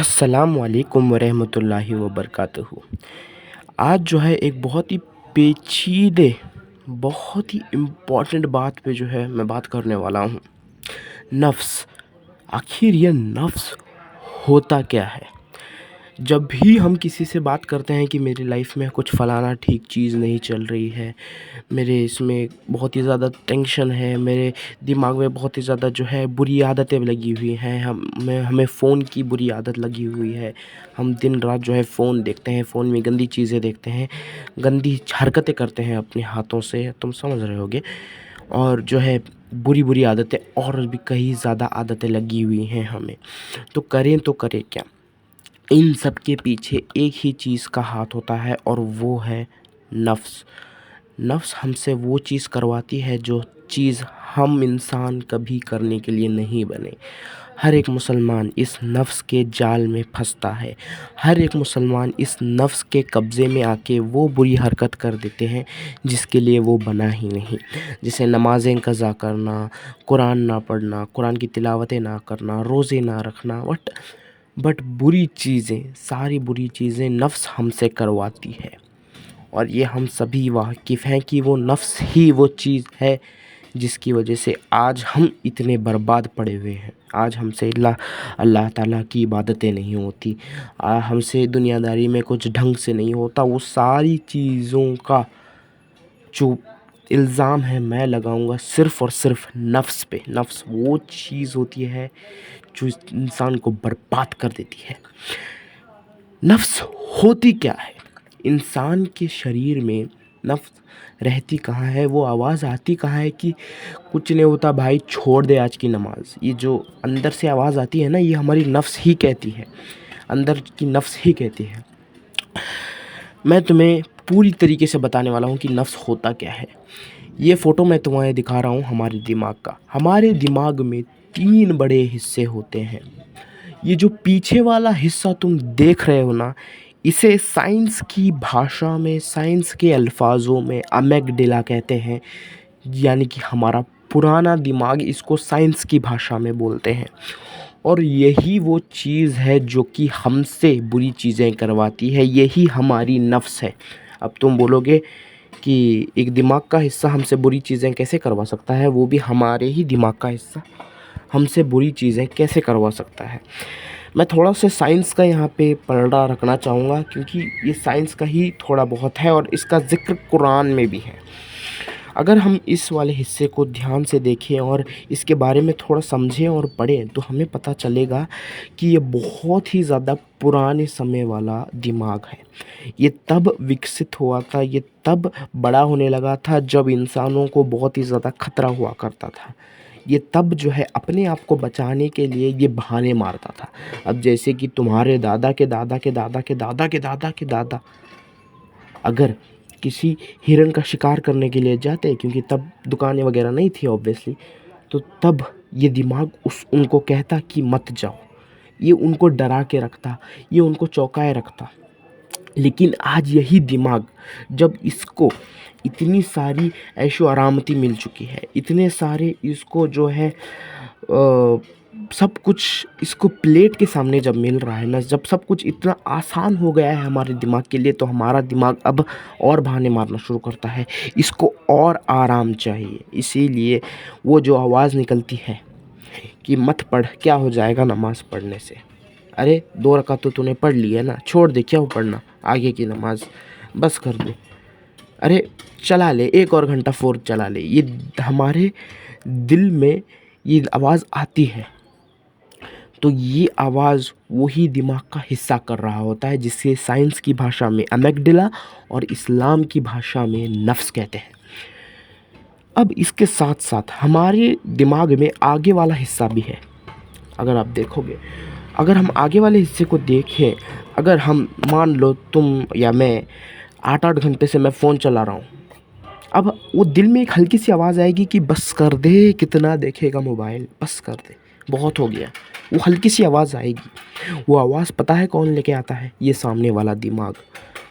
अस्सलामुअलैकुम वरहमतुल्लाहि वबरकातुहू। आज जो है एक बहुत ही पेचीदे, बहुत ही इम्पोर्टेंट बात पे जो है मैं बात करने वाला हूँ। नफ्स। आखिर ये नफ्स होता क्या है? जब भी हम किसी से बात करते हैं कि मेरी लाइफ में कुछ फ़लाना ठीक चीज़ नहीं चल रही है, मेरे इसमें बहुत ही ज़्यादा टेंशन है, मेरे दिमाग में बहुत ही ज़्यादा जो है बुरी आदतें लगी हुई हैं, हमें फ़ोन की बुरी आदत लगी हुई है, हम दिन रात जो है फ़ोन देखते हैं, फ़ोन में गंदी चीज़ें देखते हैं, गंदी हरकतें करते हैं अपने हाथों से, तुम समझ रहे होगे। और जो है बुरी आदतें और भी कई ज़्यादा आदतें लगी हुई हैं हमें। तो करें क्या? इन सब के पीछे एक ही चीज़ का हाथ होता है और वो है नफ्स। नफ्स हमसे वो चीज़ करवाती है जो चीज़ हम इंसान कभी करने के लिए नहीं बने। हर एक मुसलमान इस नफ्स के जाल में फंसता है। हर एक मुसलमान इस नफ्स के कब्ज़े में आके वो बुरी हरकत कर देते हैं जिसके लिए वो बना ही नहीं। जैसे नमाज़ें क़ज़ा करना, कुरान ना पढ़ना, कुरान की तिलावतें ना करना, रोज़े ना रखना, बट बुरी चीज़ें, सारी बुरी चीज़ें नफ्स हमसे करवाती है। और ये हम सभी वाकिफ़ हैं कि वो नफ्स ही वो चीज़ है जिसकी वजह से आज हम इतने बर्बाद पड़े हुए हैं। आज हमसे अल्लाह ताला की इबादतें नहीं होती, हमसे दुनियादारी में कुछ ढंग से नहीं होता। वो सारी चीज़ों का जो इल्ज़ाम है मैं लगाऊंगा सिर्फ़ और सिर्फ़ नफ्स पे। नफ्स वो चीज़ होती है जो इंसान को बर्बाद कर देती है। नफ्स होती क्या है? इंसान के शरीर में नफ्स रहती कहाँ है? वो आवाज़ आती कहाँ है कि कुछ नहीं होता भाई, छोड़ दे आज की नमाज़। ये जो अंदर से आवाज़ आती है ना, ये हमारी नफ्स ही कहती है, अंदर की नफ्स ही कहती है। मैं तुम्हें पूरी तरीके से बताने वाला हूँ कि नफ्स होता क्या है। ये फ़ोटो मैं तुम्हें दिखा रहा हूँ हमारे दिमाग का। हमारे दिमाग में 3 बड़े हिस्से होते हैं। ये जो पीछे वाला हिस्सा तुम देख रहे हो ना, इसे साइंस की भाषा में, साइंस के अल्फाज़ों में अमेगडाला कहते हैं। यानी कि हमारा पुराना दिमाग, इसको साइंस की भाषा में बोलते हैं। और यही वो चीज़ है जो कि हमसे बुरी चीज़ें करवाती है, यही हमारी नफ्स है। अब तुम बोलोगे कि एक दिमाग का हिस्सा हमसे बुरी चीज़ें कैसे करवा सकता है? वो भी हमारे ही दिमाग का हिस्सा हमसे बुरी चीज़ें कैसे करवा सकता है? मैं थोड़ा सा साइंस का यहाँ पे पलड़ा रखना चाहूँगा क्योंकि ये साइंस का ही थोड़ा बहुत है और इसका ज़िक्र कुरान में भी है। अगर हम इस वाले हिस्से को ध्यान से देखें और इसके बारे में थोड़ा समझें और पढ़ें तो हमें पता चलेगा कि ये बहुत ही ज़्यादा पुराने समय वाला दिमाग है। ये तब विकसित हुआ था, ये तब बड़ा होने लगा था जब इंसानों को बहुत ही ज़्यादा खतरा हुआ करता था। ये तब जो है अपने आप को बचाने के लिए ये बहाने मारता था। अब जैसे कि तुम्हारे दादा के दादा के दादा के दादा के दादा के दादा अगर किसी हिरन का शिकार करने के लिए जाते, क्योंकि तब दुकानें वगैरह नहीं थी ऑब्वियसली, तो तब ये दिमाग उनको कहता कि मत जाओ। ये उनको डरा के रखता, ये उनको चौंकाए रखता। लेकिन आज यही दिमाग, जब इसको इतनी सारी ऐशो आरामती मिल चुकी है, इतने सारे इसको जो है सब कुछ इसको प्लेट के सामने जब मिल रहा है ना, जब सब कुछ इतना आसान हो गया है हमारे दिमाग के लिए, तो हमारा दिमाग अब और बहाने मारना शुरू करता है। इसको और आराम चाहिए, इसीलिए वो जो आवाज़ निकलती है कि मत पढ़, क्या हो जाएगा नमाज़ पढ़ने से? अरे 2 रकात तो तूने पढ़ ली है ना, छोड़ दे, क्या हो पढ़ना आगे की नमाज़, बस कर दे। अरे चला ले, 1 और घंटा फ़ोन चला ले। ये हमारे दिल में ये आवाज़ आती है। तो ये आवाज़ वही दिमाग का हिस्सा कर रहा होता है जिसे साइंस की भाषा में अमेगडाला और इस्लाम की भाषा में नफ्स कहते हैं। अब इसके साथ साथ हमारे दिमाग में आगे वाला हिस्सा भी है। अगर आप देखोगे, अगर हम आगे वाले हिस्से को देखें, अगर हम मान लो तुम या मैं 8-8 घंटे से मैं फ़ोन चला रहा हूँ, अब वो दिल में एक हल्की सी आवाज़ आएगी कि बस कर दे, कितना देखेगा मोबाइल, बस कर दे, बहुत हो गया। वो हल्की सी आवाज़ आएगी। वो आवाज़ पता है कौन लेके आता है? ये सामने वाला दिमाग,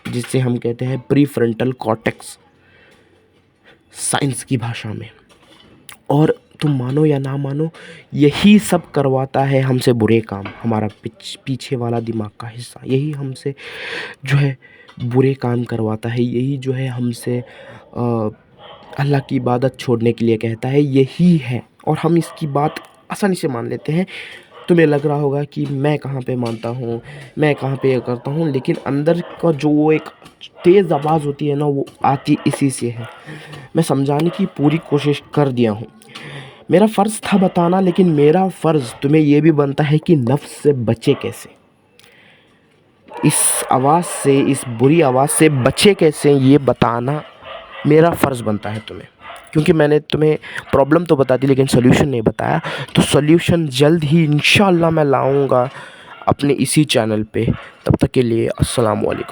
जिसे हम कहते हैं प्रीफ्रंटल कॉर्टेक्स साइंस की भाषा में। और तुम मानो या ना मानो, यही सब करवाता है हमसे बुरे काम। हमारा पीछे वाला दिमाग का हिस्सा यही हमसे जो है बुरे काम करवाता है, यही जो है हमसे अल्लाह की इबादत छोड़ने के लिए कहता है, यही है। और हम इसकी बात आसानी से मान लेते हैं। तुम्हें लग रहा होगा कि मैं कहाँ पे मानता हूँ, मैं कहाँ पे ये करता हूँ, लेकिन अंदर का जो वो एक तेज़ आवाज़ होती है ना, वो आती इसी से है। मैं समझाने की पूरी कोशिश कर दिया हूँ। मेरा फ़र्ज़ था बताना, लेकिन मेरा फ़र्ज़ तुम्हें ये भी बनता है कि नफ्स से बचे कैसे, इस आवाज़ से, इस बुरी आवाज़ से बचे कैसे, ये बताना मेरा फ़र्ज़ बनता है तुम्हें। क्योंकि मैंने तुम्हें प्रॉब्लम तो बता दी लेकिन सॉल्यूशन नहीं बताया। तो सॉल्यूशन जल्द ही इंशाअल्लाह मैं लाऊंगा अपने इसी चैनल पे। तब तक के लिए अस्सलाम वालेकुम।